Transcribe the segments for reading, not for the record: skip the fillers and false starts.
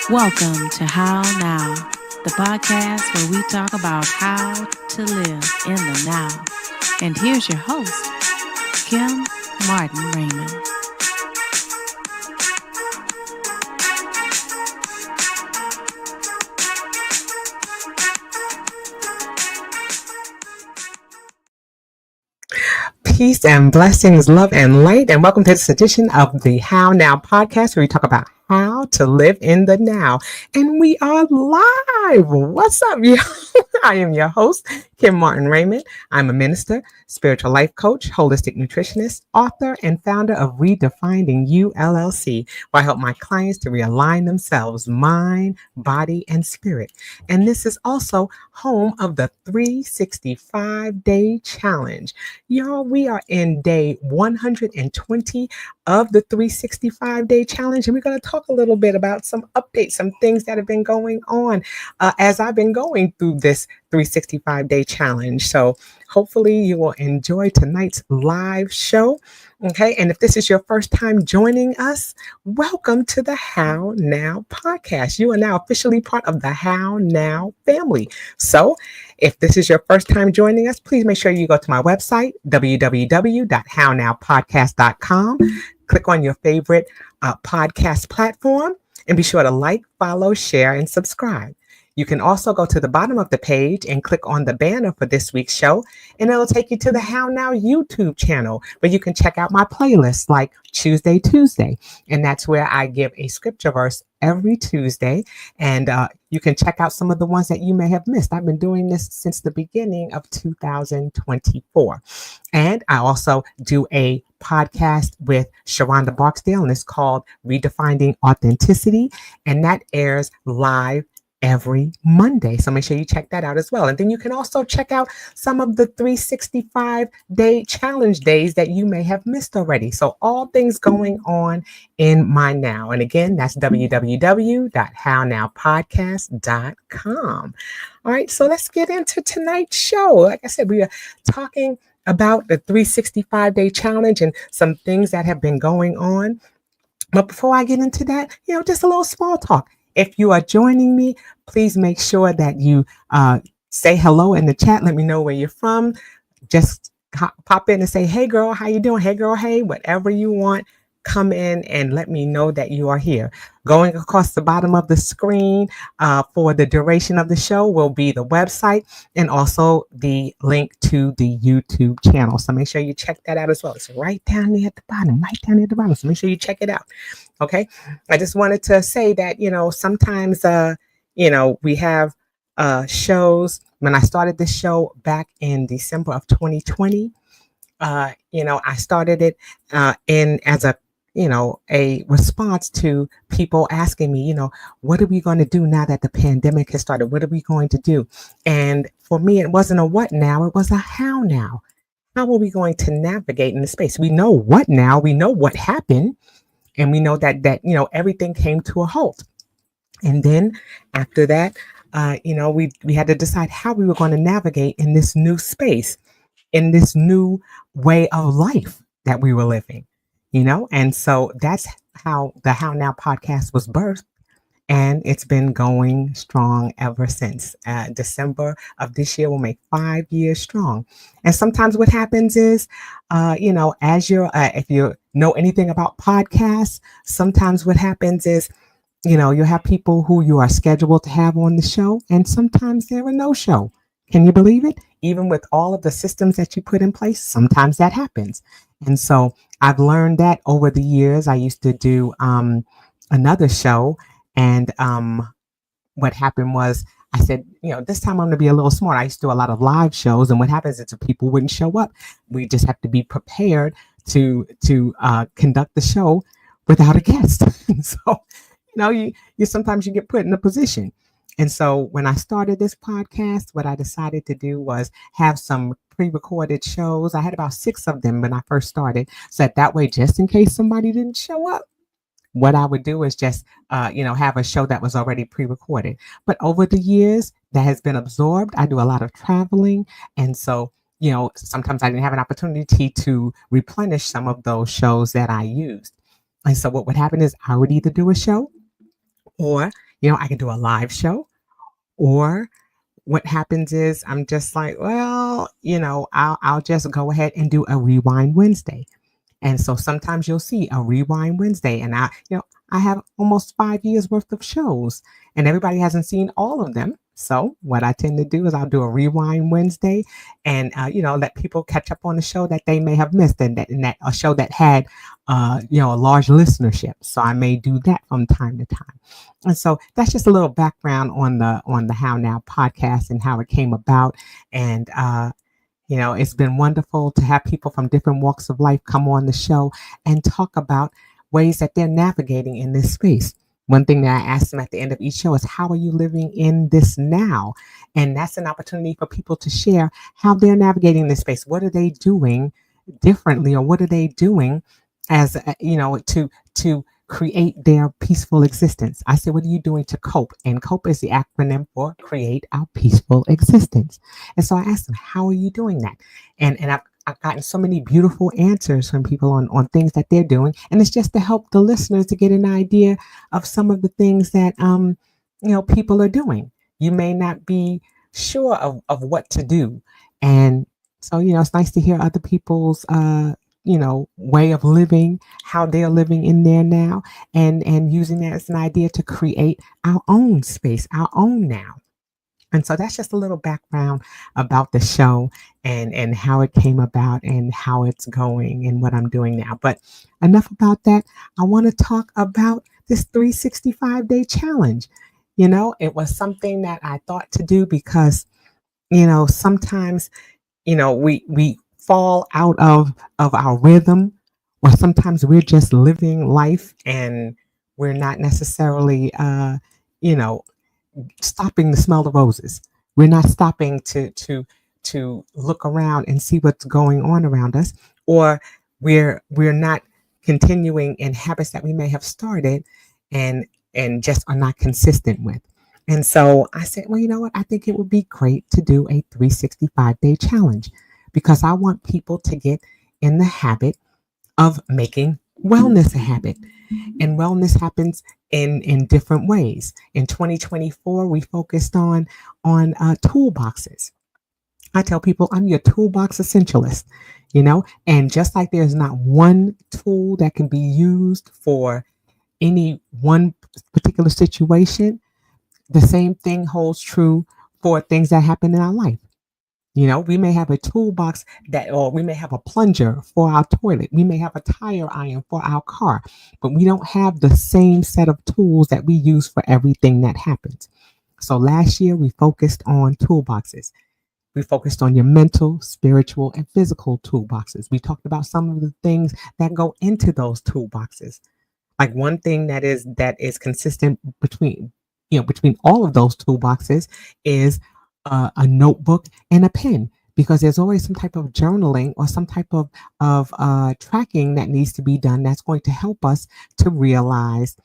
Welcome to How Now, the podcast where we talk about how to live in the now. And here's your host, Kim Martin Raymond. Peace and blessings, love and light, and welcome to this edition of the How Now podcast, where we talk about how to live in the now. And we are live. What's up, y'all? I am your host, Kim Martin Raymond. I'm a minister, spiritual life coach, holistic nutritionist, author, and founder of Redefining You LLC, where I help my clients to realign themselves, mind, body, and spirit. And this is also home of the 365-day challenge. Y'all, we are in day 120 of the 365-day challenge, and we're going to talk a little bit about some updates, some things that have been going on as I've been going through this 365-day challenge. So hopefully you will enjoy tonight's live show. Okay, and if this is your first time joining us, welcome to the How Now podcast. You are now officially part of the How Now family. So if this is your first time joining us, please make sure you go to my website, www.hownowpodcast.com. Click on your favorite podcast platform and be sure to like, follow, share, and subscribe. You can also go to the bottom of the page and click on the banner for this week's show, and it'll take you to the How Now YouTube channel, where you can check out my playlists like Tuesday, and that's where I give a scripture verse every Tuesday, and you can check out some of the ones that you may have missed. I've been doing this since the beginning of 2024, and I also do a podcast with Sharonda Barksdale, and it's called Redefining Authenticity, and that airs live every Monday. So make sure you check that out as well. And then you can also check out some of the 365-day challenge days that you may have missed already. So all things going on in my now. And again, that's www.hownowpodcast.com. All right, so let's get into tonight's show. Like I said, we are talking about the 365-day challenge and some things that have been going on. But before I get into that, just a little small talk. If you are joining me, please make sure that you say hello in the chat. Let me know where you're from. Just pop in and say, hey, girl, how you doing? Hey, girl, hey, whatever you want. Come in and let me know that you are here. Going across the bottom of the screen for the duration of the show will be the website and also the link to the YouTube channel. So make sure you check that out as well. It's right down there at the bottom, So make sure you check it out. Okay. I just wanted to say that, sometimes, we have shows. When I started this show back in December of 2020, I started it in as a response to people asking me, what are we going to do now that the pandemic has started? What are we going to do? And for me, it wasn't a what now, it was a how now. How are we going to navigate in the space? We know what now, we know what happened, and we know that everything came to a halt. And then after that, we had to decide how we were going to navigate in this new space, in this new way of life that we were living. And so that's how the How Now podcast was birthed. And it's been going strong ever since. December of this year will make 5 years strong. And sometimes what happens is, as you're, if you know anything about podcasts, sometimes what happens is, you have people who you are scheduled to have on the show, and sometimes they're a no-show. Can you believe it? Even with all of the systems that you put in place, sometimes that happens. And so I've learned that over the years. I used to do another show, and what happened was I said, this time I'm going to be a little smart. I used to do a lot of live shows, and what happens is if people wouldn't show up, we just have to be prepared to conduct the show without a guest. So, you sometimes you get put in a position. And so when I started this podcast, what I decided to do was have some pre-recorded shows. I had about 6 of them when I first started. So that way, just in case somebody didn't show up, what I would do is just, have a show that was already pre-recorded. But over the years, that has been absorbed. I do a lot of traveling. And so, sometimes I didn't have an opportunity to replenish some of those shows that I used. And so what would happen is I would either do a show, or I can do a live show, or what happens is I'm just like, well, I'll just go ahead and do a Rewind Wednesday. And so sometimes you'll see a Rewind Wednesday, and I have almost 5 years worth of shows, and everybody hasn't seen all of them. So what I tend to do is I'll do a Rewind Wednesday, and let people catch up on the show that they may have missed, and that a show that had a large listenership. So I may do that from time to time. And so that's just a little background on the How Now podcast and how it came about. And it's been wonderful to have people from different walks of life come on the show and talk about ways that they're navigating in this space. One thing that I ask them at the end of each show is, how are you living in this now? And that's an opportunity for people to share how they're navigating this space. What are they doing differently, or what are they doing as to create their peaceful existence? I say, what are you doing to cope? And COPE is the acronym for Create Our Peaceful Existence. And so I asked them, how are you doing that? And I've gotten so many beautiful answers from people on things that they're doing. And it's just to help the listeners to get an idea of some of the things that people are doing. You may not be sure of what to do. And so, it's nice to hear other people's way of living, how they're living in there now, and using that as an idea to create our own space, our own now. And so that's just a little background about the show and how it came about and how it's going and what I'm doing now. But enough about that. I want to talk about this 365-day challenge. It was something that I thought to do because, sometimes, we fall out of our rhythm, or sometimes we're just living life and we're not necessarily, stopping to smell the roses. We're not stopping to look around and see what's going on around us, or we're not continuing in habits that we may have started and just are not consistent with. And so I said, well, you know what? I think it would be great to do a 365-day challenge, because I want people to get in the habit of making wellness a habit. And wellness happens in different ways. In 2024, we focused on toolboxes. I tell people I'm your toolbox essentialist, and just like there's not one tool that can be used for any one particular situation, the same thing holds true for things that happen in our life. We may have a toolbox or we may have a plunger for our toilet. We may have a tire iron for our car, but we don't have the same set of tools that we use for everything that happens. So last year we focused on toolboxes. We focused on your mental, spiritual, and physical toolboxes. We talked about some of the things that go into those toolboxes. Like one thing that is consistent between all of those toolboxes is a notebook and a pen, because there's always some type of journaling or some type of tracking that needs to be done that's going to help us to realize,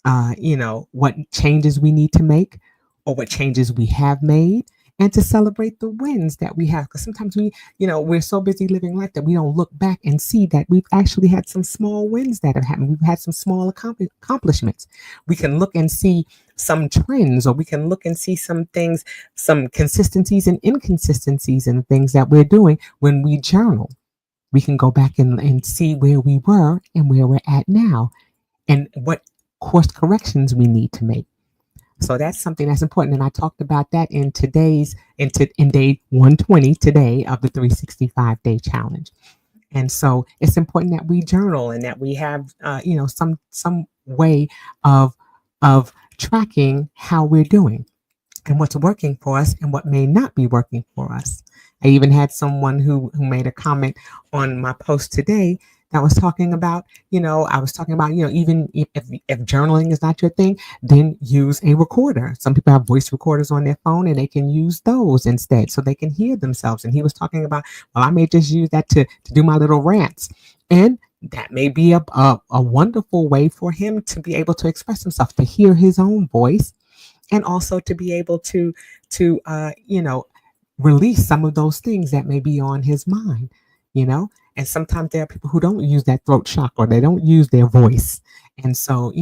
what changes we need to make or what changes we have made, and to celebrate the wins that we have. Because sometimes we're so busy living life that we don't look back and see that we've actually had some small wins that have happened. We've had some small accomplishments. We can look and see some trends, or we can look and see some things, some consistencies and inconsistencies in things that we're doing when we journal. We can go back and see where we were and where we're at now, and what course corrections we need to make. So that's something that's important. And I talked about that in day 120 today of the 365-day challenge. And so it's important that we journal and that we have, some way of tracking how we're doing and what's working for us and what may not be working for us. I even had someone who made a comment on my post today that was talking about, I was talking about, even if journaling is not your thing, then use a recorder. Some people have voice recorders on their phone and they can use those instead so they can hear themselves. And he was talking about, well, I may just use that to do my little rants. And that may be a wonderful way for him to be able to express himself, to hear his own voice, and also to be able to release some of those things that may be on his mind, And sometimes there are people who don't use that throat chakra, they don't use their voice. And so,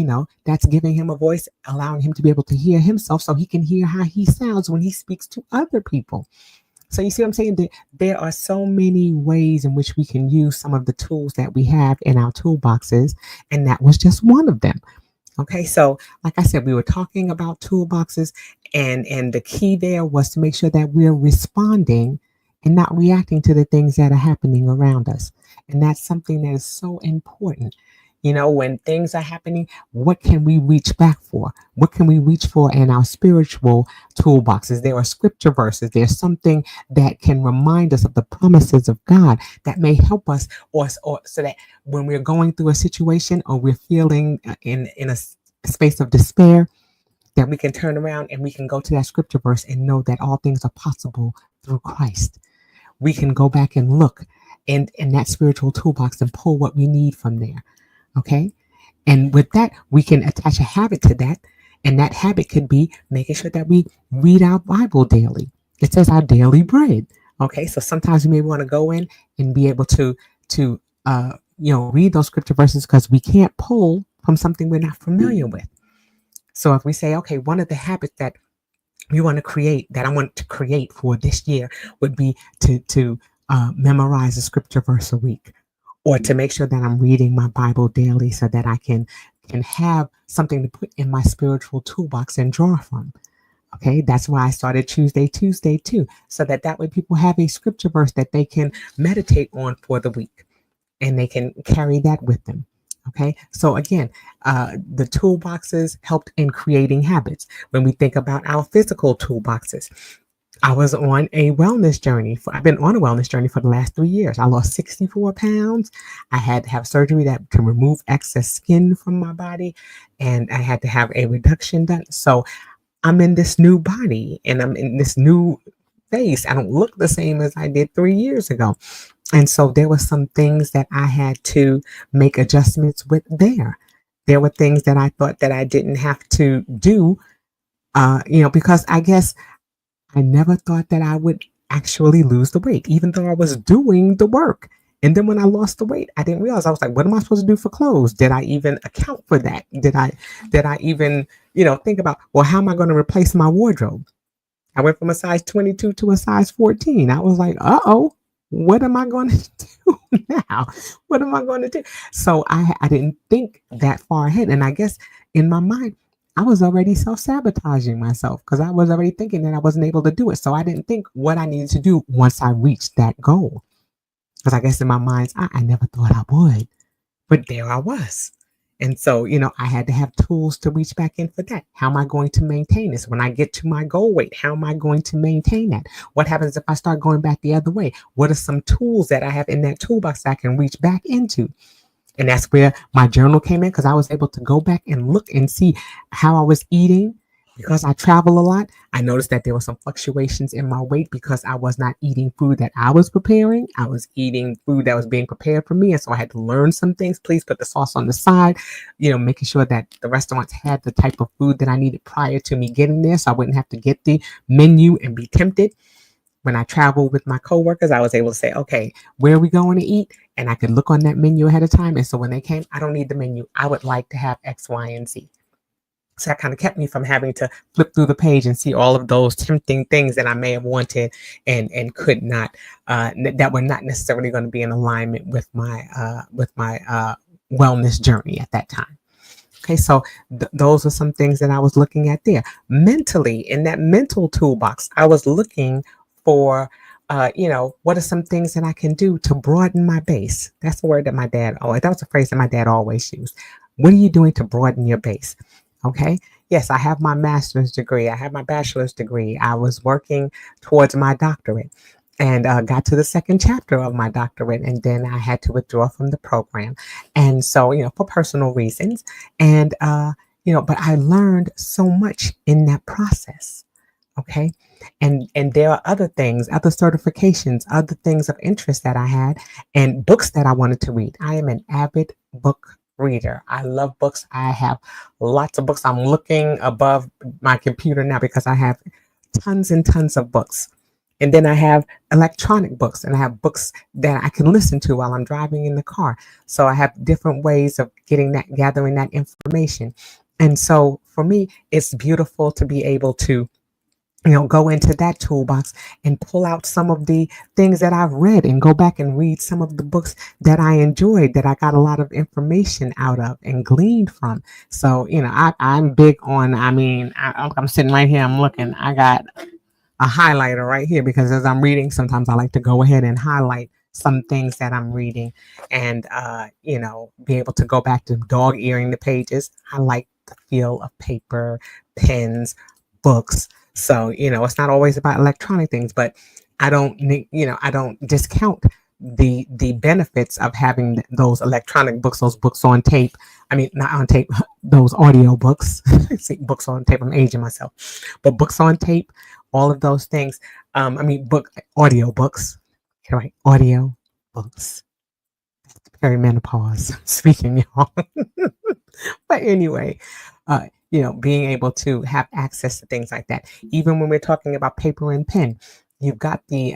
that's giving him a voice, allowing him to be able to hear himself so he can hear how he sounds when he speaks to other people. So you see what I'm saying? There are so many ways in which we can use some of the tools that we have in our toolboxes, and that was just one of them. Okay, so like I said, we were talking about toolboxes, and the key there was to make sure that we're responding and not reacting to the things that are happening around us. And that's something that is so important. When things are happening, what can we reach back for? What can we reach for in our spiritual toolboxes? There are scripture verses. There's something that can remind us of the promises of God that may help us, or so that when we're going through a situation or we're feeling in a space of despair, that we can turn around and we can go to that scripture verse and know that all things are possible through Christ. We can go back and look in that spiritual toolbox and pull what we need from there. Okay. And with that, we can attach a habit to that. And that habit could be making sure that we read our Bible daily. It says our daily bread. Okay. So sometimes we may want to go in and be able to read those scripture verses because we can't pull from something we're not familiar with. So if we say, okay, one of the habits that we want to create, that I want to create for this year, would be to memorize a scripture verse a week, or to make sure that I'm reading my Bible daily so that I can have something to put in my spiritual toolbox and draw from. Okay, that's why I started Tuesday too, so that way people have a scripture verse that they can meditate on for the week, and they can carry that with them. Okay, so again, the toolboxes helped in creating habits. When we think about our physical toolboxes, I was on a wellness journey. I've been on a wellness journey for the last 3 years. I lost 64 pounds. I had to have surgery that can remove excess skin from my body, and I had to have a reduction done. So I'm in this new body, and I'm in this new face. I don't look the same as I did 3 years ago. And so there were some things that I had to make adjustments with there. There were things that I thought that I didn't have to do, because I guess I never thought that I would actually lose the weight, even though I was doing the work. And then when I lost the weight, I didn't realize. I was like, what am I supposed to do for clothes? Did I even account for that? Did I even, think about, well, how am I going to replace my wardrobe? I went from a size 22 to a size 14. I was like, what am I going to do now? What am I going to do? So I didn't think that far ahead. And I guess in my mind, I was already self-sabotaging myself because I was already thinking that I wasn't able to do it. So I didn't think what I needed to do once I reached that goal. Because I guess in my mind's eye, I never thought I would. But there I was. And so, I had to have tools to reach back in for that. How am I going to maintain this? When I get to my goal weight, how am I going to maintain that? What happens if I start going back the other way? What are some tools that I have in that toolbox that I can reach back into? And that's where my journal came in, because I was able to go back and look and see how I was eating. Because I travel a lot, I noticed that there were some fluctuations in my weight because I was not eating food that I was preparing. I was eating food that was being prepared for me. And so I had to learn some things. Please put the sauce on the side, making sure that the restaurants had the type of food that I needed prior to me getting there, so I wouldn't have to get the menu and be tempted. When I traveled with my coworkers, I was able to say, okay, where are we going to eat? And I could look on that menu ahead of time. And so when they came, I don't need the menu. I would like to have X, Y, and Z. So that kind of kept me from having to flip through the page and see all of those tempting things that I may have wanted and could not, that were not necessarily going to be in alignment with my wellness journey at that time. Okay, so those are some things that I was looking at there. Mentally, in that mental toolbox, I was looking for, what are some things that I can do to broaden my base? That's the word that that was a phrase that my dad always used. What are you doing to broaden your base? Okay. Yes, I have my master's degree. I have my bachelor's degree. I was working towards my doctorate and got to the second chapter of my doctorate. And then I had to withdraw from the program. And so, for personal reasons. And, but I learned so much in that process. Okay. And there are other things, other certifications, other things of interest that I had, and books that I wanted to read. I am an avid book reader. I love books. I have lots of books. I'm looking above my computer now because I have tons and tons of books. And then I have electronic books, and I have books that I can listen to while I'm driving in the car. So I have different ways of gathering that information. And so for me, it's beautiful to be able to, go into that toolbox and pull out some of the things that I've read and go back and read some of the books that I enjoyed, that I got a lot of information out of and gleaned from. So, I'm big on, I'm sitting right here, I'm looking, I got a highlighter right here because as I'm reading, sometimes I like to go ahead and highlight some things that I'm reading and, be able to go back to dog earing the pages. I like the feel of paper, pens, books. So, it's not always about electronic things, but I don't need, I don't discount the benefits of having those electronic books, those books on tape. I mean, not on tape, those audio books. See, books on tape. I'm aging myself, but books on tape, all of those things. Audio books, right? Audio books. Perimenopause speaking, y'all. But anyway, being able to have access to things like that. Even when we're talking about paper and pen, you've got the,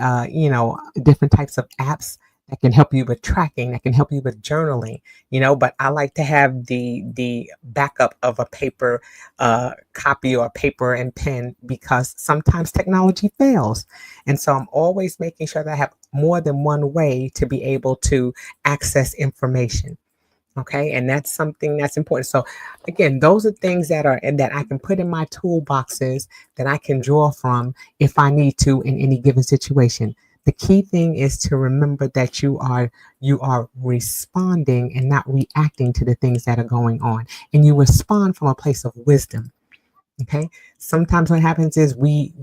different types of apps that can help you with tracking, that can help you with journaling, but I like to have the backup of a paper copy or paper and pen because sometimes technology fails. And so I'm always making sure that I have more than one way to be able to access information. Okay. And that's something that's important. So again, those are things that I can put in my toolboxes that I can draw from if I need to in any given situation. The key thing is to remember that you are responding and not reacting to the things that are going on. And you respond from a place of wisdom. Okay. Sometimes what happens is we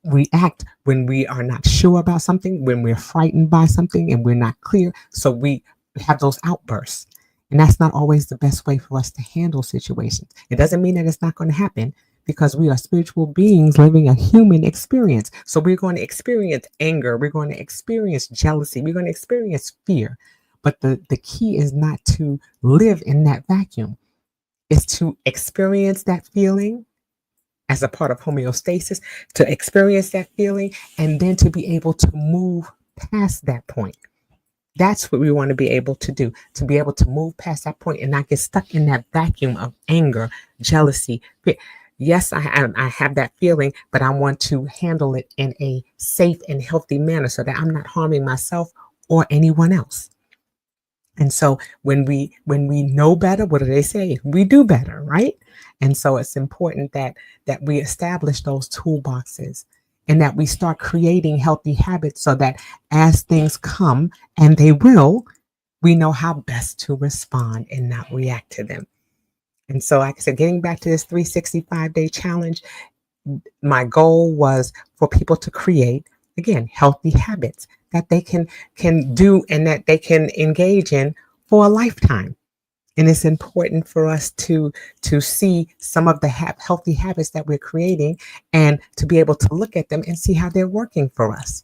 react when we are not sure about something, when we're frightened by something and we're not clear. So we have those outbursts. And that's not always the best way for us to handle situations. It doesn't mean that it's not going to happen because we are spiritual beings living a human experience. So we're going to experience anger. We're going to experience jealousy. We're going to experience fear. But the key is not to live in that vacuum. It's to experience that feeling as a part of homeostasis, to experience that feeling, and then to be able to move past that point. That's what we want to be able to do, to be able to move past that point and not get stuck in that vacuum of anger, jealousy. Yes, I have that feeling, but I want to handle it in a safe and healthy manner so that I'm not harming myself or anyone else. And so when we know better, what do they say? We do better, right? And so it's important that we establish those toolboxes and that we start creating healthy habits so that as things come, and they will, we know how best to respond and not react to them. And so, like I said, getting back to this 365-day challenge, my goal was for people to create, again, healthy habits that they can do and that they can engage in for a lifetime. And it's important for us to see some of the healthy habits that we're creating and to be able to look at them and see how they're working for us.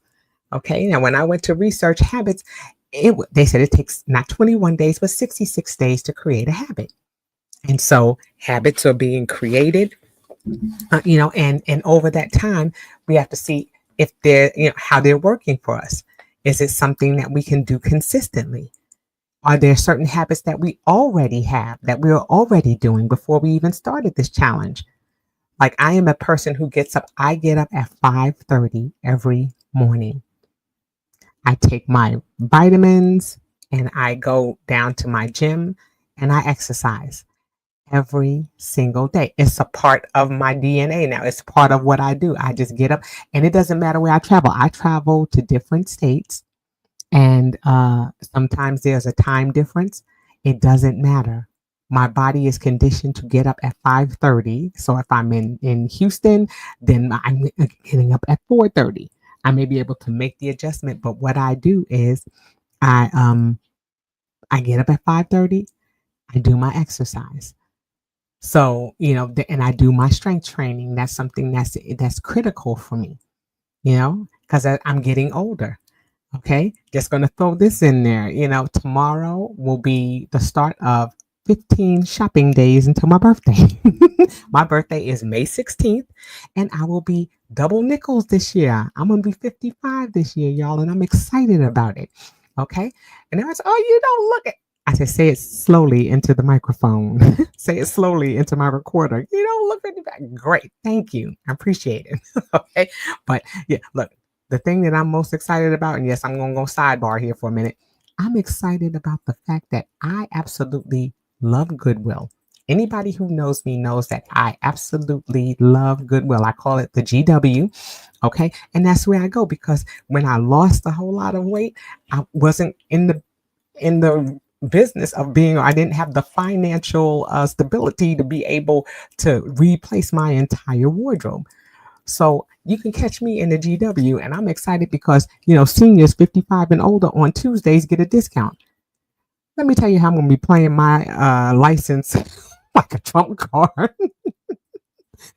Okay. Now, when I went to research habits, they said it takes not 21 days, but 66 days to create a habit. And so habits are being created, and over that time, we have to see if they're, how they're working for us. Is it something that we can do consistently? Are there certain habits that we already have, that we're already doing before we even started this challenge? Like I am a person who I get up at 5:30 every morning. I take my vitamins and I go down to my gym and I exercise every single day. It's a part of my DNA now. It's part of what I do. I just get up and it doesn't matter where I travel. I travel to different states. And sometimes there's a time difference. It doesn't matter. My body is conditioned to get up at 5:30. So if I'm in Houston, then I'm getting up at 4:30. I may be able to make the adjustment, but what I do is I get up at 5:30. I do my exercise. So, and I do my strength training. That's something that's critical for me, because I'm getting older. Okay, just going to throw this in there. Tomorrow will be the start of 15 shopping days until my birthday. My birthday is May 16th, and I will be double nickels this year. I'm going to be 55 this year, y'all, and I'm excited about it. Okay. And everyone's, oh, you don't look it. I said, say it slowly into the microphone. Say it slowly into my recorder. You don't look 55. Great. Thank you. I appreciate it. Okay. But yeah, look, the thing that I'm most excited about, and yes, I'm going to go sidebar here for a minute. I'm excited about the fact that I absolutely love Goodwill. Anybody who knows me knows that I absolutely love Goodwill. I call it the GW. Okay. And that's where I go because when I lost a whole lot of weight, I wasn't in the business of being, I didn't have the financial stability to be able to replace my entire wardrobe. So you can catch me in the GW, and I'm excited because seniors 55 and older on Tuesdays get a discount. Let me tell you how I'm going to be playing my license like a trump card.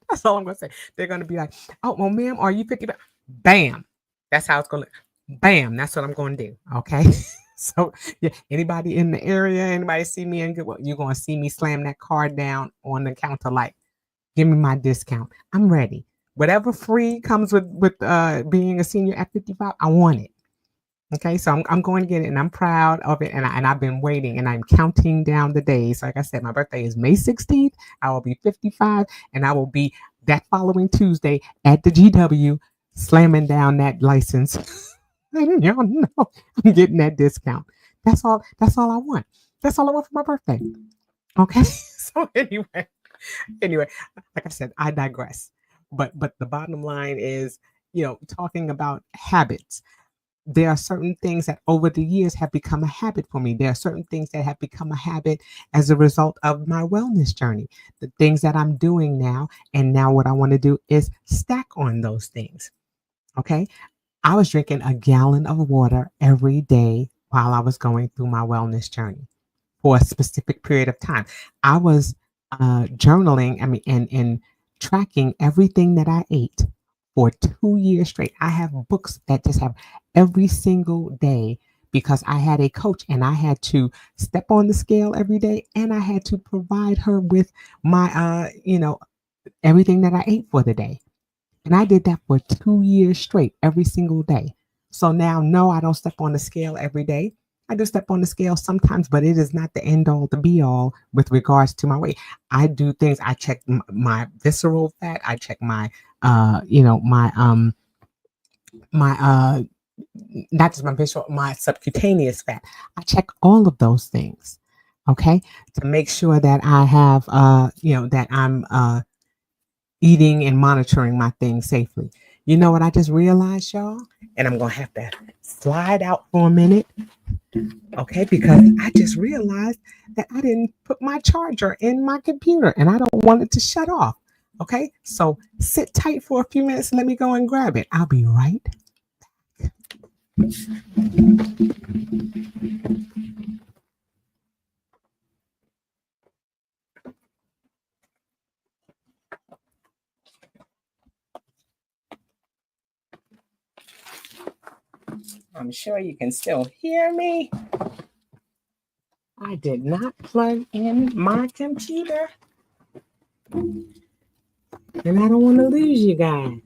That's all I'm going to say. They're going to be like, oh, well, ma'am, are you 55? Bam. That's how it's going to look. Bam. That's what I'm going to do. Okay. So yeah, anybody in the area, anybody see me in Goodwill, you're going to see me slam that card down on the counter like, give me my discount. I'm ready. Whatever free comes with being a senior at 55, I want it. Okay, so I'm going to get it, and I'm proud of it, and I've been waiting, and I'm counting down the days. Like I said, my birthday is May 16th. I will be 55, and I will be that following Tuesday at the GW slamming down that license. And y'all know I'm getting that discount. That's all. That's all I want. That's all I want for my birthday. Okay. So anyway, like I said, I digress. But the bottom line is, talking about habits. There are certain things that over the years have become a habit for me. There are certain things that have become a habit as a result of my wellness journey. The things that I'm doing now, and now what I want to do is stack on those things. Okay. I was drinking a gallon of water every day while I was going through my wellness journey for a specific period of time. I was journaling, and tracking everything that I ate for 2 years straight. I have books that just have every single day because I had a coach and I had to step on the scale every day and I had to provide her with my, everything that I ate for the day. And I did that for 2 years straight, every single day. So now, no, I don't step on the scale every day. I do step on the scale sometimes, but it is not the end all to be all with regards to my weight. I do things. I check my visceral fat. I check my, my not just my visceral, my subcutaneous fat. I check all of those things. Okay, to make sure that I have, that I'm eating and monitoring my things safely. You know what I just realized, y'all? And I'm going to have to slide out for a minute. Okay, because I just realized that I didn't put my charger in my computer and I don't want it to shut off. Okay, so sit tight for a few minutes and let me go and grab it. I'll be right back. I'm sure you can still hear me. I did not plug in my computer. And I don't want to lose you guys.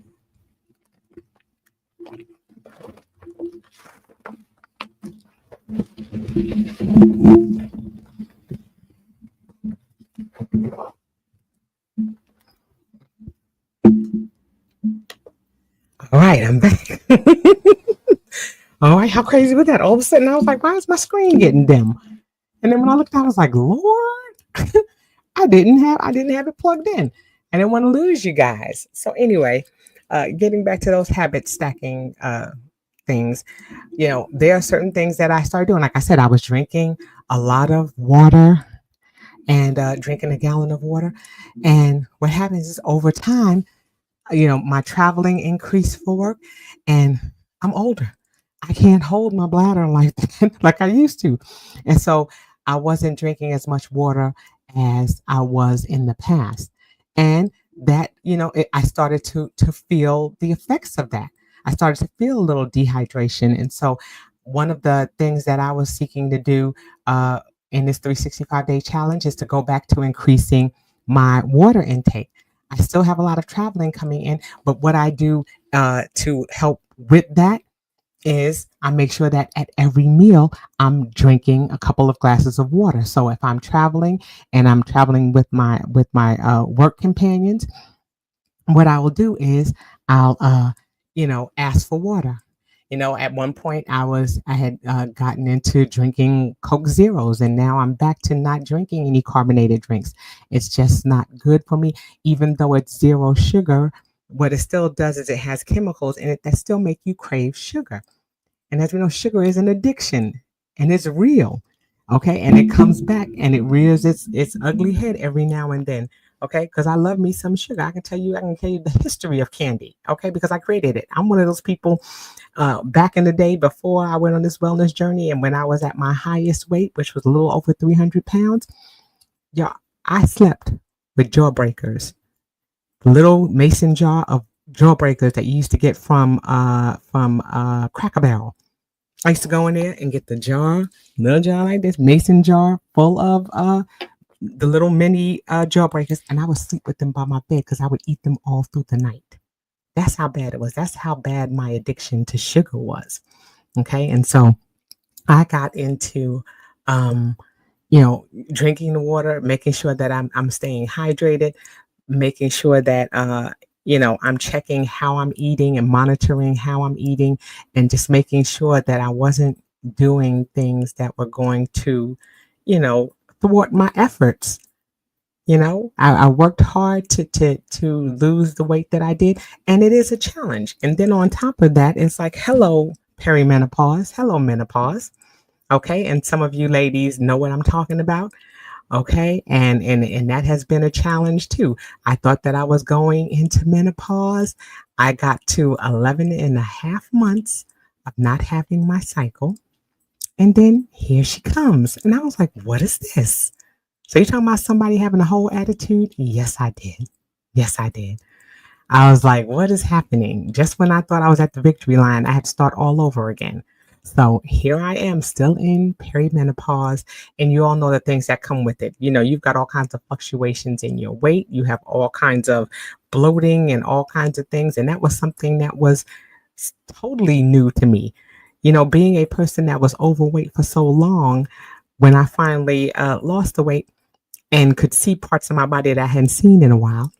All right, I'm back. All right, how crazy was that? All of a sudden, I was like, why is my screen getting dim? And then when I looked out, I was like, Lord, I didn't have it plugged in. I didn't want to lose you guys. So anyway, getting back to those habit stacking things, there are certain things that I started doing. Like I said, I was drinking a lot of water and drinking a gallon of water. And what happens is over time, my traveling increased for work and I'm older. I can't hold my bladder like I used to. And so I wasn't drinking as much water as I was in the past. And that, I started to feel the effects of that. I started to feel a little dehydration. And so one of the things that I was seeking to do in this 365-day challenge is to go back to increasing my water intake. I still have a lot of traveling coming in, but what I do to help with that is I make sure that at every meal I'm drinking a couple of glasses of water. So if I'm traveling and I'm traveling with my work companions, what I will do is I'll ask for water. At one point I had gotten into drinking Coke Zeros, and now I'm back to not drinking any carbonated drinks. It's just not good for me, even though it's zero sugar. What it still does is it has chemicals in it that still make you crave sugar. And as we know, sugar is an addiction and it's real. Okay. And it comes back and it rears its ugly head every now and then. Okay. Because I love me some sugar. I can tell you the history of candy. Okay. Because I created it. I'm one of those people back in the day before I went on this wellness journey. And when I was at my highest weight, which was a little over 300 pounds, yeah, I slept with Jawbreakers, the little mason jar of Jawbreakers that you used to get from Cracker Barrel. I used to go in there and get the little jar like this, mason jar full of the little mini Jawbreakers, and I would sleep with them by my bed because I would eat them all through the night. That's how bad it was. That's how bad my addiction to sugar was. Okay, and so I got into drinking the water, making sure that I'm staying hydrated, making sure that I'm checking how I'm eating and monitoring how I'm eating, and just making sure that I wasn't doing things that were going to, thwart my efforts. I worked hard to lose the weight that I did, and it is a challenge. And then on top of that, it's like, hello, perimenopause, hello, menopause. Okay. And some of you ladies know what I'm talking about. Okay. And that has been a challenge too. I thought that I was going into menopause. I got to 11 and a half months of not having my cycle. And then here she comes. And I was like, what is this? So you're talking about somebody having a whole attitude? Yes, I did. Yes, I did. I was like, what is happening? Just when I thought I was at the victory line, I had to start all over again. So here I am still in perimenopause, and you all know the things that come with it. You've got all kinds of fluctuations in your weight. You have all kinds of bloating and all kinds of things. And that was something that was totally new to me. Being a person that was overweight for so long, when I finally lost the weight and could see parts of my body that I hadn't seen in a while,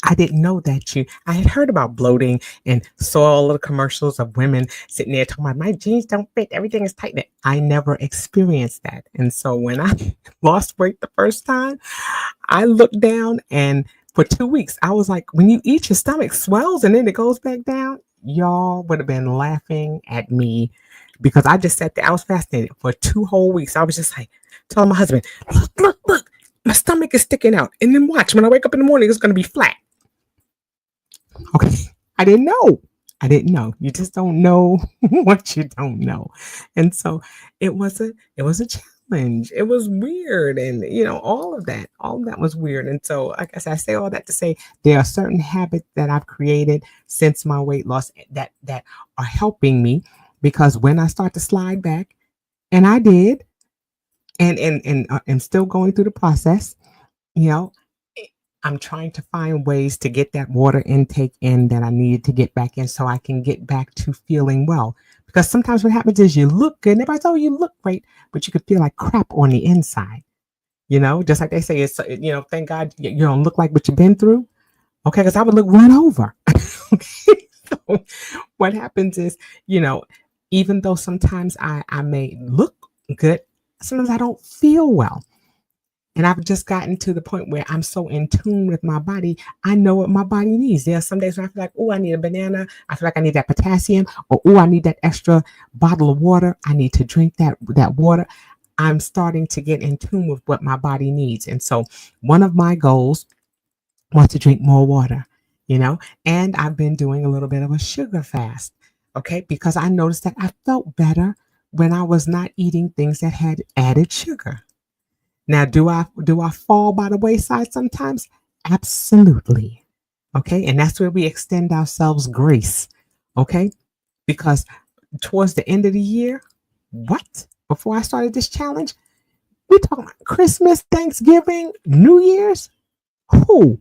I didn't know that I had heard about bloating and saw all the commercials of women sitting there talking about my jeans don't fit, everything is tight. I never experienced that. And so when I lost weight the first time, I looked down, and for 2 weeks, I was like, when you eat, your stomach swells and then it goes back down. Y'all would have been laughing at me because I just sat there. I was fascinated for 2 whole weeks. I was just like telling my husband, look, my stomach is sticking out. And then watch, when I wake up in the morning, it's going to be flat. Okay. I didn't know. You just don't know what you don't know. And so it was a challenge. It was weird. And all of that was weird. And so, like I said, I say all that to say there are certain habits that I've created since my weight loss that are helping me, because when I start to slide back, and I did, and I'm still going through the process, I'm trying to find ways to get that water intake in that I needed to get back in so I can get back to feeling well. Because sometimes what happens is you look good and everybody's, oh, you look great, but you could feel like crap on the inside. Just like they say, it's, thank God you don't look like what you've been through. Okay, because I would look run over. Okay. So what happens is, even though sometimes I may look good, sometimes I don't feel well. And I've just gotten to the point where I'm so in tune with my body. I know what my body needs. There are some days when I feel like, oh, I need a banana. I feel like I need that potassium, or, oh, I need that extra bottle of water. I need to drink that water. I'm starting to get in tune with what my body needs. And so one of my goals was to drink more water, and I've been doing a little bit of a sugar fast. Okay. Because I noticed that I felt better when I was not eating things that had added sugar. Now, do I fall by the wayside sometimes? Absolutely. Okay. And that's where we extend ourselves grace. Okay. Because towards the end of the year, before I started this challenge, We talking about Christmas, Thanksgiving, New Year's. Who?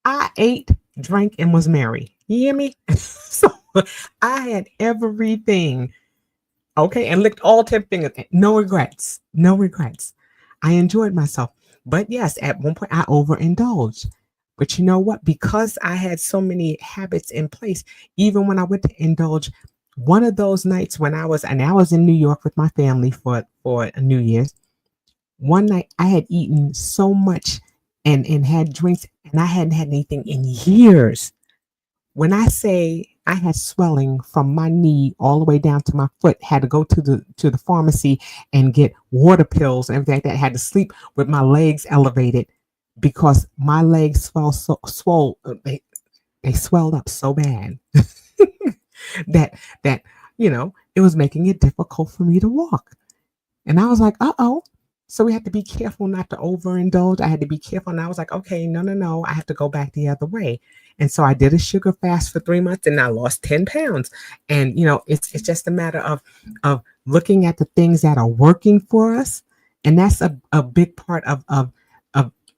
I ate, drank, and was merry. You hear me? So I had everything. Okay, and licked all 10 fingers. No regrets. No regrets. I enjoyed myself. But yes, at one point I overindulged. But you know what? Because I had so many habits in place, even when I went to indulge, one of those nights when I was in New York with my family for a New Year's. One night I had eaten so much and had drinks, and I hadn't had anything in years. When I say I had swelling from my knee all the way down to my foot, had to go to the pharmacy and get water pills and everything like that. Had to sleep with my legs elevated because my legs they swelled up so bad that it was making it difficult for me to walk. And I was like, uh-oh. So we had to be careful not to overindulge. I had to be careful. And I was like, okay, no. I have to go back the other way. And so I did a sugar fast for 3 months and I lost 10 pounds. And, it's just a matter of looking at the things that are working for us. And that's a big part of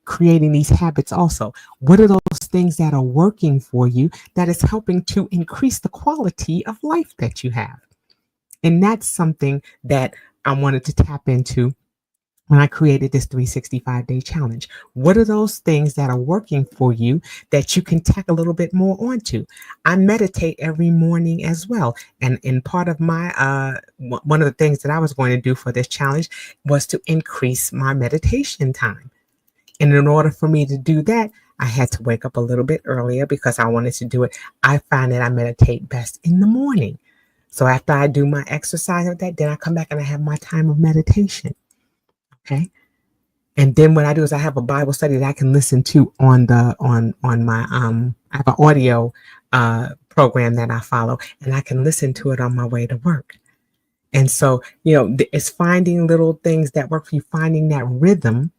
creating these habits also. What are those things that are working for you that is helping to increase the quality of life that you have? And that's something that I wanted to tap into when I created this 365-day challenge. What are those things that are working for you that you can tack a little bit more onto? I meditate every morning as well. And in part of my, one of the things that I was going to do for this challenge was to increase my meditation time. And in order for me to do that, I had to wake up a little bit earlier because I wanted to do it. I find that I meditate best in the morning. So after I do my exercise of that, then I come back and I have my time of meditation. Okay. And then what I do is I have a Bible study that I can listen to on my I have an audio program that I follow, and I can listen to it on my way to work. And so, it's finding little things that work for you, finding that rhythm.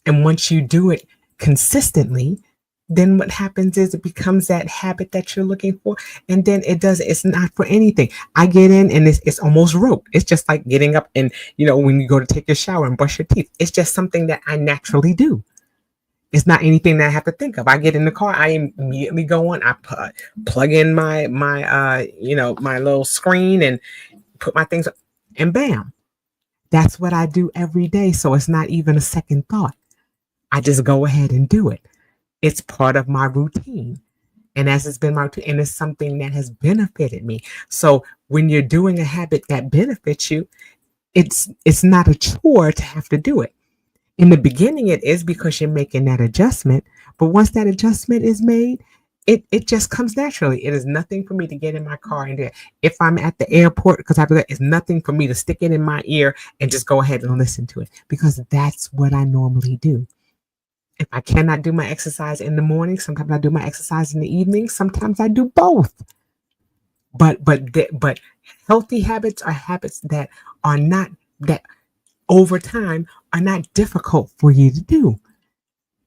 And once you do it consistently, then what happens is it becomes that habit that you're looking for. And then it's not for anything. I get in and it's almost rote. It's just like getting up and, when you go to take your shower and brush your teeth, it's just something that I naturally do. It's not anything that I have to think of. I get in the car, I immediately go on, I plug in my little screen and put my things up, and bam, that's what I do every day. So it's not even a second thought. I just go ahead and do it. It's part of my routine. And as it's been my routine, and it's something that has benefited me. So when you're doing a habit that benefits you, it's not a chore to have to do it. In the beginning, it is because you're making that adjustment. But once that adjustment is made, it just comes naturally. It is nothing for me to get in my car and do it. If I'm at the airport, because it's nothing for me to stick it in my ear and just go ahead and listen to it, because that's what I normally do. If I cannot do my exercise in the morning, sometimes I do my exercise in the evening. Sometimes I do both. But healthy habits are habits that are not, that over time are not difficult for you to do.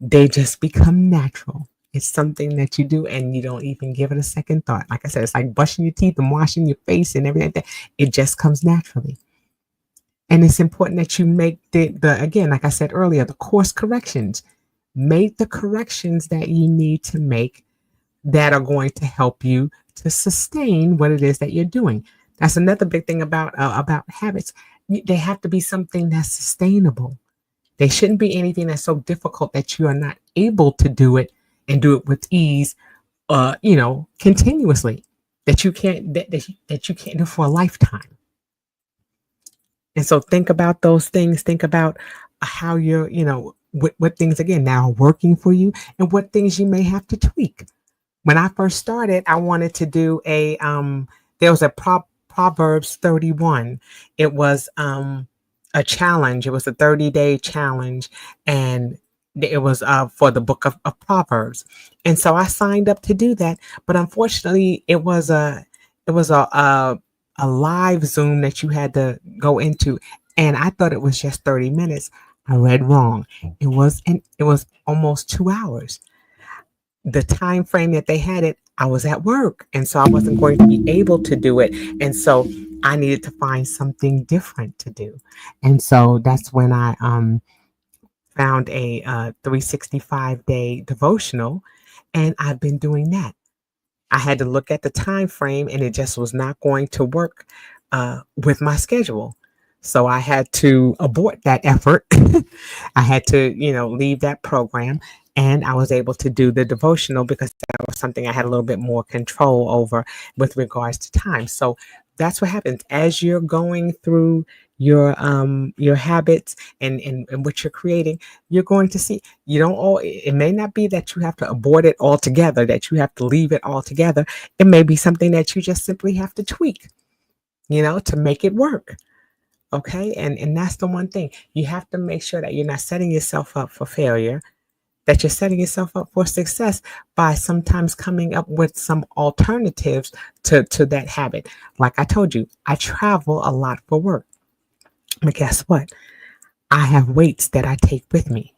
They just become natural. It's something that you do and you don't even give it a second thought. Like I said, it's like brushing your teeth and washing your face and everything like that. It just comes naturally. And it's important that you make the again, like I said earlier, the course corrections. Make the corrections that you need to make that are going to help you to sustain what it is that you're doing. That's another big thing about habits. They have to be something that's sustainable. They shouldn't be anything that's so difficult that you are not able to do it and do it with ease, continuously, that you can't that you can't do for a lifetime. And so think about those things. Think about how you're, what things again now are working for you and what things you may have to tweak. When I first started, I wanted to do there was a Proverbs 31. It was a challenge. It was a 30-day challenge, and it was for the book of Proverbs. And so I signed up to do that, but unfortunately it was a live Zoom that you had to go into, and I thought it was just 30 minutes. I read wrong. It was almost 2 hours. The time frame that they had it, I was at work, and so I wasn't going to be able to do it. And so I needed to find something different to do. And so that's when I found a 365-day devotional, and I've been doing that. I had to look at the time frame, and it just was not going to work with my schedule. So I had to abort that effort. I had to, leave that program, and I was able to do the devotional because that was something I had a little bit more control over with regards to time. So that's what happens as you're going through your habits and what you're creating. You're going to see, you don't all, it may not be that you have to abort it altogether, that you have to leave it altogether. It may be something that you just simply have to tweak, to make it work. Okay. And that's the one thing. You have to make sure that you're not setting yourself up for failure, that you're setting yourself up for success by sometimes coming up with some alternatives to that habit. Like I told you, I travel a lot for work. But guess what? I have weights that I take with me.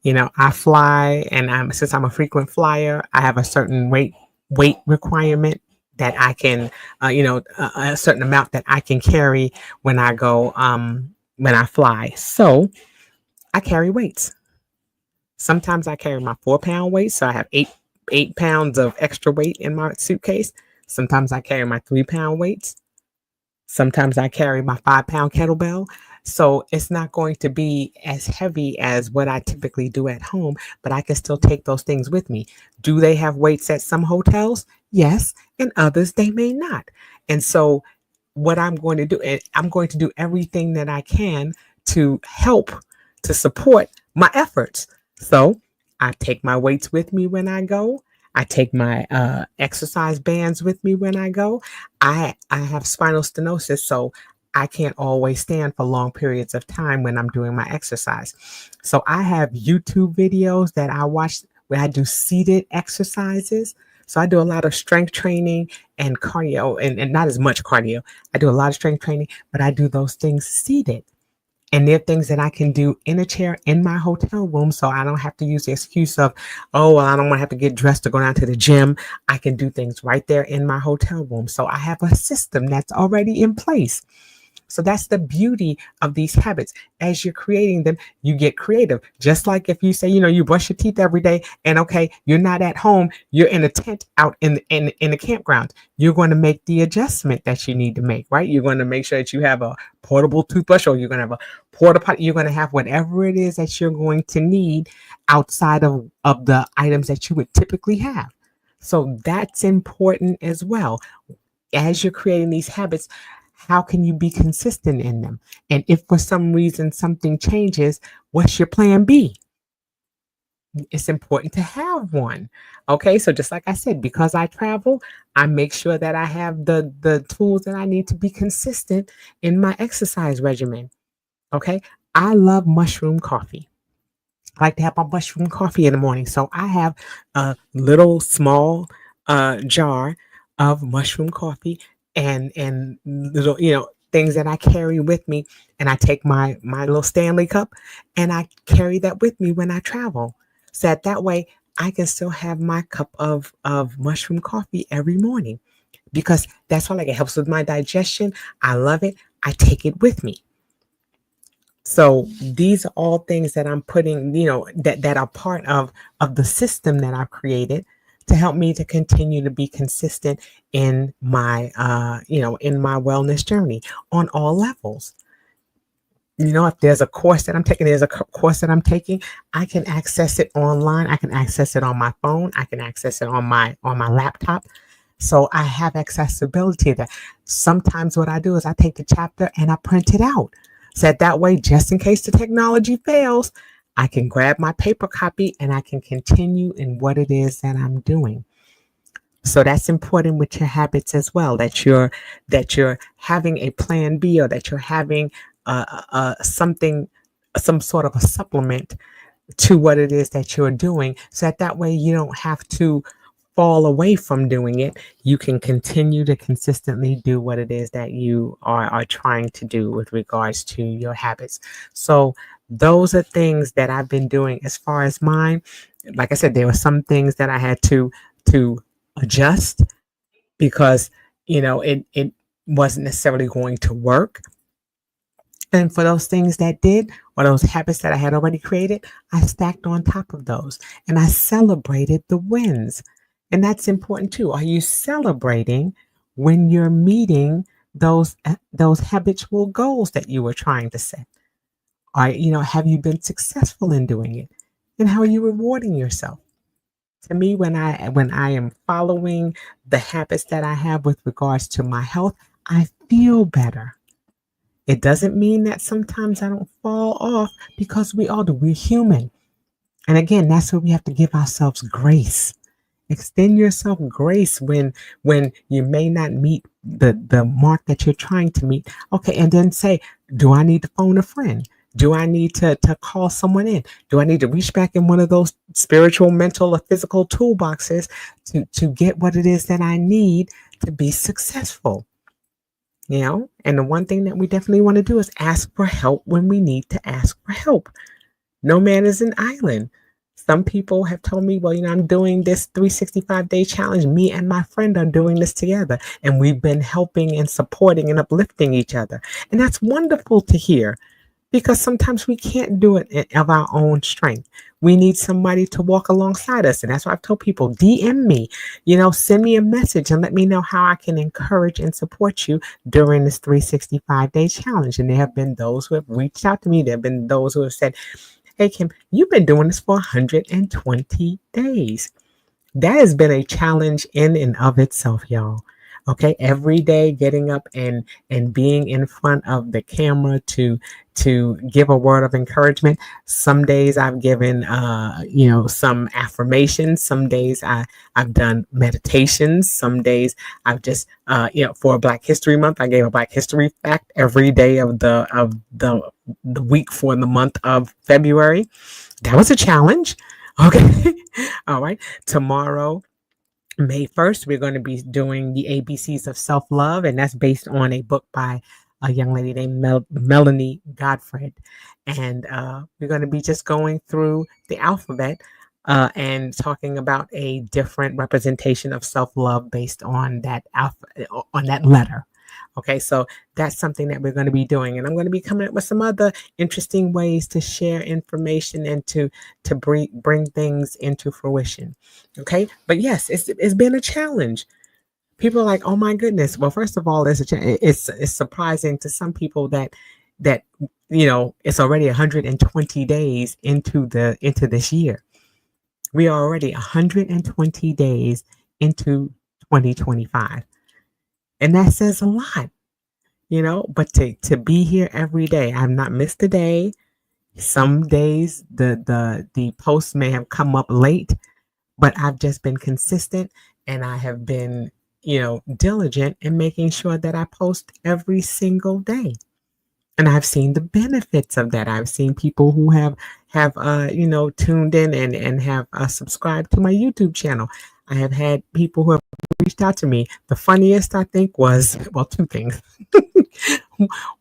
I fly, and since I'm a frequent flyer, I have a certain weight requirement that I can, a certain amount that I can carry when I go, when I fly. So I carry weights. Sometimes I carry my 4-pound weight, so I have eight pounds of extra weight in my suitcase. Sometimes I carry my 3-pound weights. Sometimes I carry my 5-pound kettlebell. So it's not going to be as heavy as what I typically do at home, but I can still take those things with me. Do they have weights at some hotels? Yes. And others, they may not. And so what I'm going to do, I'm going to do everything that I can to help to support my efforts. So I take my weights with me when I go. I take my exercise bands with me when I go. I have spinal stenosis, so I can't always stand for long periods of time when I'm doing my exercise. So I have YouTube videos that I watch where I do seated exercises. So I do a lot of strength training and cardio, and not as much cardio. I do a lot of strength training, but I do those things seated. And there are things that I can do in a chair in my hotel room, so I don't have to use the excuse of, oh, well, I don't want to have to get dressed to go down to the gym. I can do things right there in my hotel room. So I have a system that's already in place. So that's the beauty of these habits. As you're creating them, you get creative. Just like if you say, you brush your teeth every day, and okay, you're not at home, you're in a tent out in a campground. You're going to make the adjustment that you need to make, right? You're going to make sure that you have a portable toothbrush, or you're going to have a porta potty. You're going to have whatever it is that you're going to need outside of the items that you would typically have. So that's important as well. As you're creating these habits, how can you be consistent in them? And if for some reason something changes, what's your plan B? It's important to have one. Okay, so just like I said, because I travel, I make sure that I have the tools that I need to be consistent in my exercise regimen. Okay, I love mushroom coffee. I like to have my mushroom coffee in the morning. So I have a little small jar of mushroom coffee and little, things that I carry with me. And I take my little Stanley cup, and I carry that with me when I travel. So that way I can still have my cup of mushroom coffee every morning, because that's all, like, it helps with my digestion. I love it. I take it with me. So these are all things that I'm putting, that are part of the system that I've created to help me to continue to be consistent in my, in my wellness journey on all levels. If there's a course that I'm taking, I can access it online. I can access it on my phone. I can access it on my laptop. So I have accessibility there. Sometimes what I do is I take the chapter and I print it out. So that way, just in case the technology fails, I can grab my paper copy and I can continue in what it is that I'm doing. So that's important with your habits as well, that you're having a plan B, or that you're having something, some sort of a supplement to what it is that you're doing. So that way you don't have to fall away from doing it. You can continue to consistently do what it is that you are trying to do with regards to your habits. So those are things that I've been doing as far as mine. Like I said, there were some things that I had to adjust, because it wasn't necessarily going to work. And for those things that did, or those habits that I had already created, I stacked on top of those and I celebrated the wins. And that's important too. Are you celebrating when you're meeting those habitual goals that you were trying to set? Have you been successful in doing it? And how are you rewarding yourself? To me, when I am following the habits that I have with regards to my health, I feel better. It doesn't mean that sometimes I don't fall off, because we all do. We're human. And again, that's where we have to give ourselves grace. Extend yourself grace when you may not meet the mark that you're trying to meet. Okay, and then say, do I need to phone a friend? Do I need to call someone in? Do I need to reach back in one of those spiritual, mental, or physical toolboxes to get what it is that I need to be successful? And the one thing that we definitely want to do is ask for help when we need to ask for help. No man is an island. Some people have told me, well, I'm doing this 365-day challenge. Me and my friend are doing this together. And we've been helping and supporting and uplifting each other. And that's wonderful to hear, because sometimes we can't do it of our own strength. We need somebody to walk alongside us. And that's why I've told people, DM me, send me a message and let me know how I can encourage and support you during this 365-day challenge. And there have been those who have reached out to me. There have been those who have said, hey, Kim, you've been doing this for 120 days. That has been a challenge in and of itself, y'all. Okay, every day getting up and being in front of the camera to give a word of encouragement. Some days I've given some affirmations. Some days I've done meditations. Some days I've just for Black History Month, I gave a Black History fact every day of the week for the month of February. That was a challenge. Okay. All right. Tomorrow, May 1st, we're going to be doing the ABCs of self-love, and that's based on a book by a young lady named Melanie Godfred. And we're going to be just going through the alphabet and talking about a different representation of self-love based on that letter. Okay, so that's something that we're going to be doing. And I'm going to be coming up with some other interesting ways to share information and to bring things into fruition. Okay, but yes, it's been a challenge. People are like, oh my goodness. Well, first of all, it's surprising to some people that it's already 120 days into this year. We are already 120 days into 2025. And that says a lot, but to be here every day. I've not missed a day. Some days the posts may have come up late, but I've just been consistent, and I have been, diligent in making sure that I post every single day. And I've seen the benefits of that. I've seen people who have tuned in and have subscribed to my YouTube channel. I have had people who have reached out to me. The funniest, I think, was, well, two things.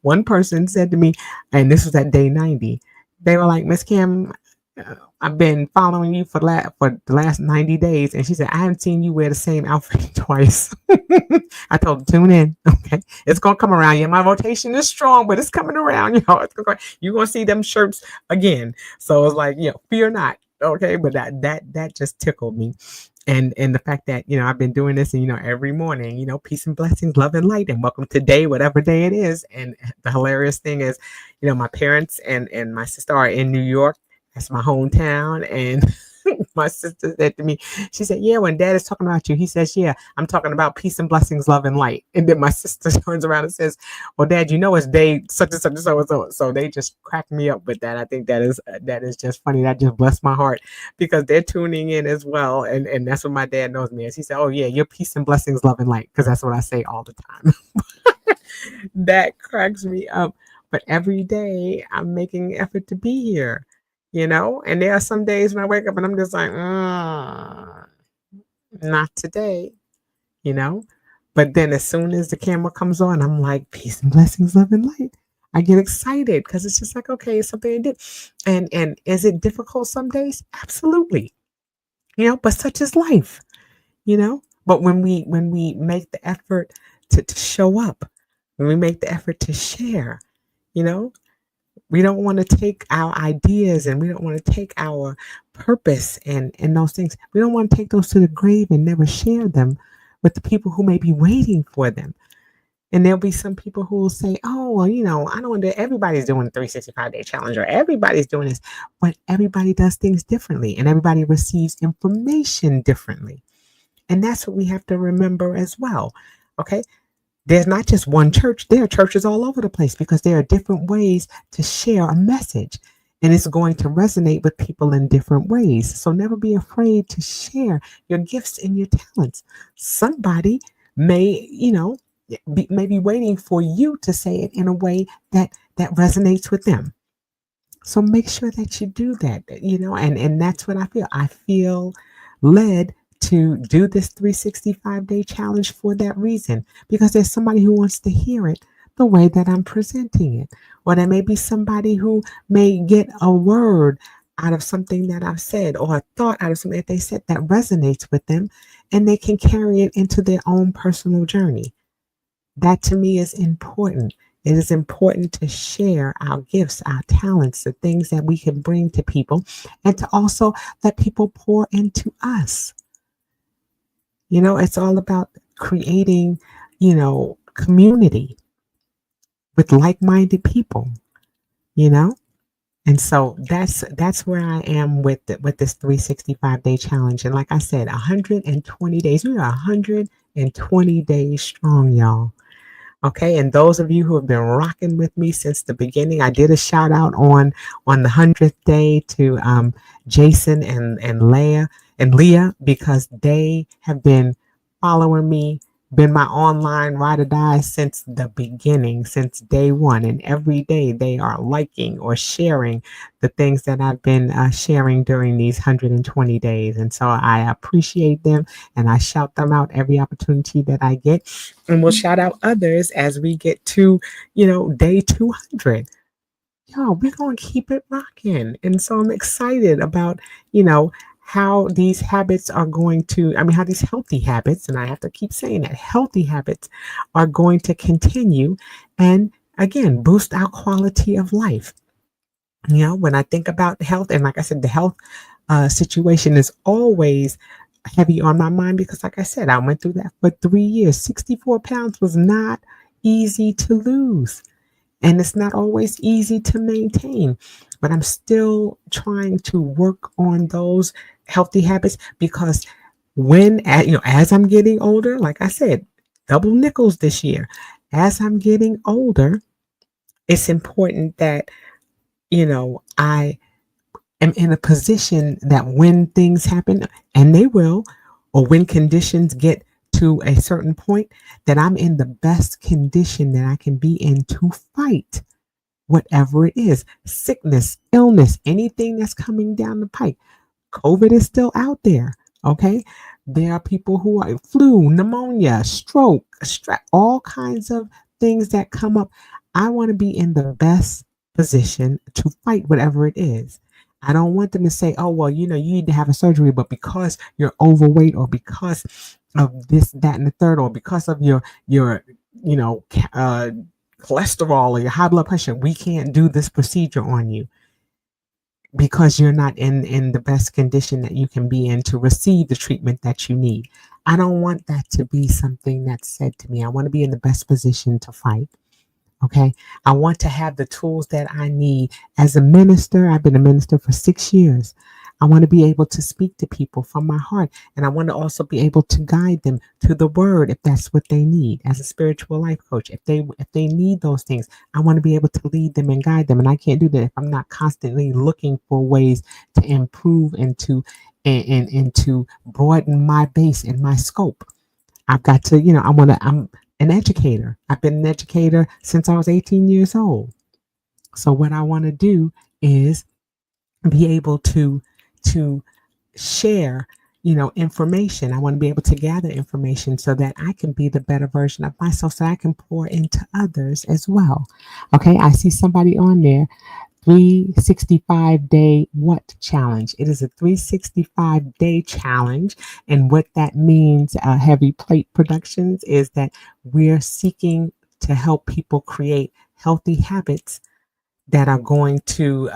One person said to me, and this was at day 90, they were like, Miss Kim, I've been following you for the last 90 days. And she said, I haven't seen you wear the same outfit twice. I told them, tune in. Okay. It's going to come around. Yeah, my rotation is strong, but it's coming around. You're going to see them shirts again. So it's like, fear not. Okay. But that just tickled me. And the fact that, I've been doing this and, every morning, peace and blessings, love and light, and welcome to day, whatever day it is. And the hilarious thing is, my parents and my sister are in New York. That's my hometown. And my sister said to me, she said, yeah, when Dad is talking about you, he says, yeah, I'm talking about peace and blessings, love and light. And then my sister turns around and says, well, Dad, it's day such and such and so and so. So they just crack me up with that. I think that is just funny. That just blessed my heart, because they're tuning in as well. And that's what my dad knows me as. He said, oh yeah, you're peace and blessings, love and light, because that's what I say all the time. That cracks me up. But every day I'm making an effort to be here. And there are some days when I wake up and I'm just like, not today, But then as soon as the camera comes on, I'm like, peace and blessings, love and light. I get excited because it's just like, okay, it's something I did. And is it difficult some days? Absolutely. But such is life, But when we make the effort to show up, when we make the effort to share, you know, we don't want to take our ideas and we don't want to take our purpose and those things. We don't want to take those to the grave and never share them with the people who may be waiting for them. And there'll be some people who will say, oh, well, I don't want to, everybody's doing the 365-day challenge or everybody's doing this, but everybody does things differently and everybody receives information differently. And that's what we have to remember as well. Okay. There's not just one church. There are churches all over the place because there are different ways to share a message. And it's going to resonate with people in different ways. So never be afraid to share your gifts and your talents. Somebody may, may be waiting for you to say it in a way that resonates with them. So make sure that you do that, and that's what I feel. I feel led to do this 365-day challenge for that reason, because there's somebody who wants to hear it the way that I'm presenting it. Or there may be somebody who may get a word out of something that I've said or a thought out of something that they said that resonates with them, and they can carry it into their own personal journey. That to me is important. It is important to share our gifts, our talents, the things that we can bring to people, and to also let people pour into us. It's all about creating, community with like-minded people, And so that's where I am with this 365-day challenge. And like I said, 120 days. We are 120 days strong, y'all. Okay, and those of you who have been rocking with me since the beginning, I did a shout out on the 100th day to Jason and Leah, because they have been following me, been my online ride or die since the beginning, since day one. And every day they are liking or sharing the things that I've been sharing during these 120 days. And so I appreciate them and I shout them out every opportunity that I get. And we'll shout out others as we get to, day 200. Y'all, we're going to keep it rocking. And so I'm excited about, how these habits are going to, how these healthy habits, and I have to keep saying that, healthy habits are going to continue and, again, boost our quality of life. When I think about health, and like I said, the health situation is always heavy on my mind because, like I said, I went through that for 3 years. 64 pounds was not easy to lose. And it's not always easy to maintain, but I'm still trying to work on those healthy habits, because as I'm getting older, like I said, double nickels this year, as I'm getting older, it's important that, I am in a position that when things happen, and they will, or when conditions get to a certain point, that I'm in the best condition that I can be in to fight whatever it is, sickness, illness, anything that's coming down the pike. COVID is still out there. Okay. There are people who are flu, pneumonia, stroke, all kinds of things that come up. I want to be in the best position to fight whatever it is. I don't want them to say, oh, well, you need to have a surgery, but because you're overweight or because of this, that, and the third, or because of your cholesterol or your high blood pressure, we can't do this procedure on you because you're not in the best condition that you can be in to receive the treatment that you need. I don't want that to be something that's said to me. I want to be in the best position to fight. Okay. I want to have the tools that I need as a minister. I've been a minister for 6 years. I want to be able to speak to people from my heart. And I want to also be able to guide them to the word if that's what they need. As a spiritual life coach, if they need those things, I want to be able to lead them and guide them. And I can't do that if I'm not constantly looking for ways to improve and to broaden my base and my scope. I've got to, I'm an educator. I've been an educator since I was 18 years old. So what I want to do is be able to share, information. I want to be able to gather information so that I can be the better version of myself, so I can pour into others as well. Okay, I see somebody on there. 365-day what challenge? It is a 365-day challenge. And what that means, Heavy Plate Productions, is that we're seeking to help people create healthy habits that are going to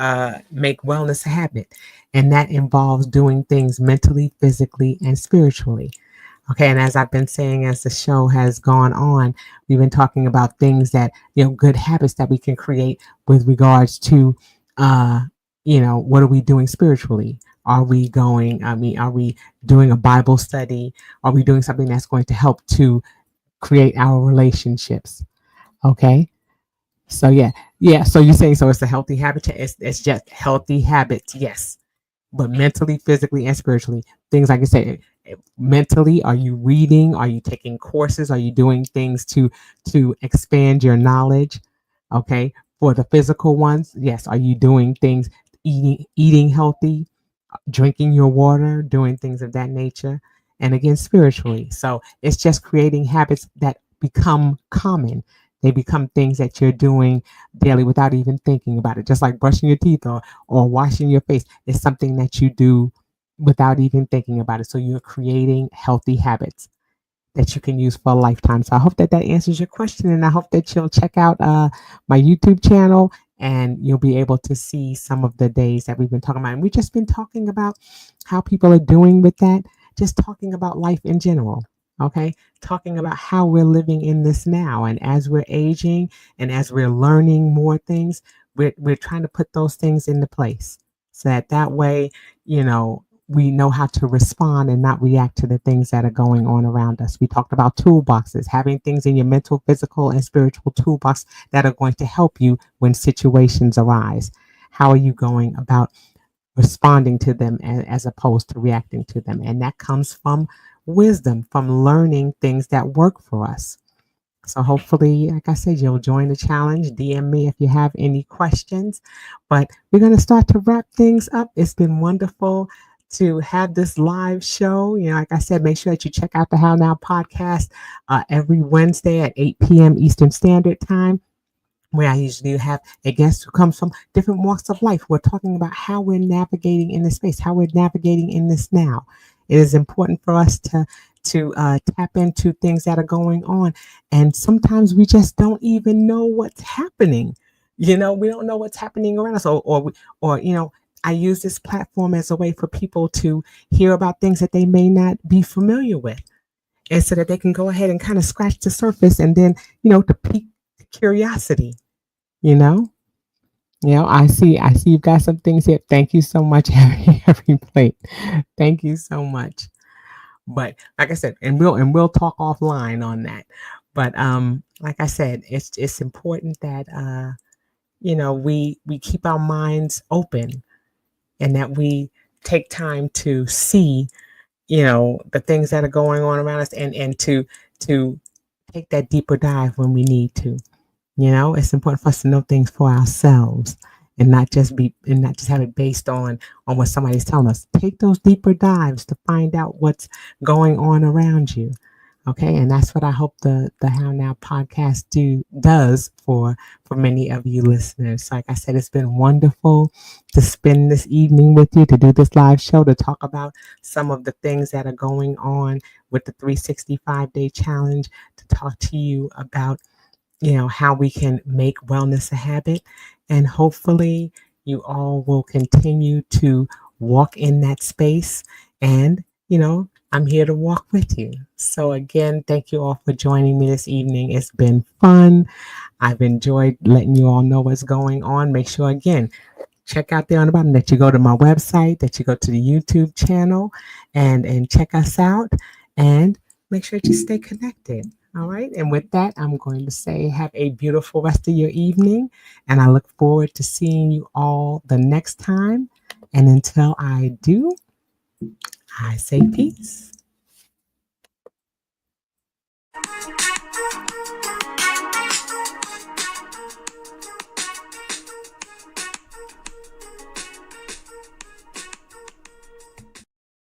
make wellness a habit. And that involves doing things mentally, physically, and spiritually. Okay, and as I've been saying, as the show has gone on, we've been talking about things that, good habits that we can create with regards to, what are we doing spiritually? Are we doing a Bible study? Are we doing something that's going to help to create our relationships? Okay. So yeah. So you're saying so it's a healthy habit. It's just healthy habits, yes, but mentally, physically, and spiritually. Things like I say, mentally, are you reading? Are you taking courses? Are you doing things to expand your knowledge? Okay. For the physical ones, yes. Are you doing things, eating healthy, drinking your water, doing things of that nature? And again, spiritually. So it's just creating habits that become common. They become things that you're doing daily without even thinking about it. Just like brushing your teeth or washing your face. It's something that you do without even thinking about it. So you're creating healthy habits that you can use for a lifetime. So I hope that answers your question, and I hope that you'll check out my YouTube channel, and you'll be able to see some of the days that we've been talking about. And we've just been talking about how people are doing with that, just talking about life in general. Okay, talking about how we're living in this now, and as we're aging and as we're learning more things, we're trying to put those things into place so that way, we know how to respond and not react to the things that are going on around us. We talked about toolboxes, having things in your mental, physical, and spiritual toolbox that are going to help you when situations arise. How are you going about responding to them as opposed to reacting to them? And that comes from wisdom, from learning things that work for us. So hopefully, like I said, you'll join the challenge. DM me if you have any questions. But we're going to start to wrap things up. It's been wonderful to have this live show. Like I said, make sure that you check out the How Now podcast every Wednesday at 8 p.m. Eastern Standard Time, where I usually have a guest who comes from different walks of life. We're talking about how we're navigating in this space, how we're navigating in this now. It is important for us to tap into things that are going on. And sometimes we just don't even know what's happening. We don't know what's happening around us, or I use this platform as a way for people to hear about things that they may not be familiar with, and so that they can go ahead and kind of scratch the surface, and then, to pique curiosity. I see you've got some things here. Thank you so much, every plate. Thank you so much. But like I said, and we'll talk offline on that. But like I said, it's important that we keep our minds open, and that we take time to see, the things that are going on around us, and to take that deeper dive when we need to. It's important for us to know things for ourselves, and not just have it based on what somebody's telling us. Take those deeper dives to find out what's going on around you. Okay, and that's what I hope the How Now podcast does for many of you listeners. Like I said, it's been wonderful to spend this evening with you, to do this live show, to talk about some of the things that are going on with the 365-day challenge, to talk to you about how we can make wellness a habit. And hopefully you all will continue to walk in that space. And, I'm here to walk with you. So again, thank you all for joining me this evening. It's been fun. I've enjoyed letting you all know what's going on. Make sure, again, check out there on the bottom that you go to my website, that you go to the YouTube channel and check us out, and make sure that you stay connected. All right. And with that, I'm going to say have a beautiful rest of your evening. And I look forward to seeing you all the next time. And until I do, I say peace.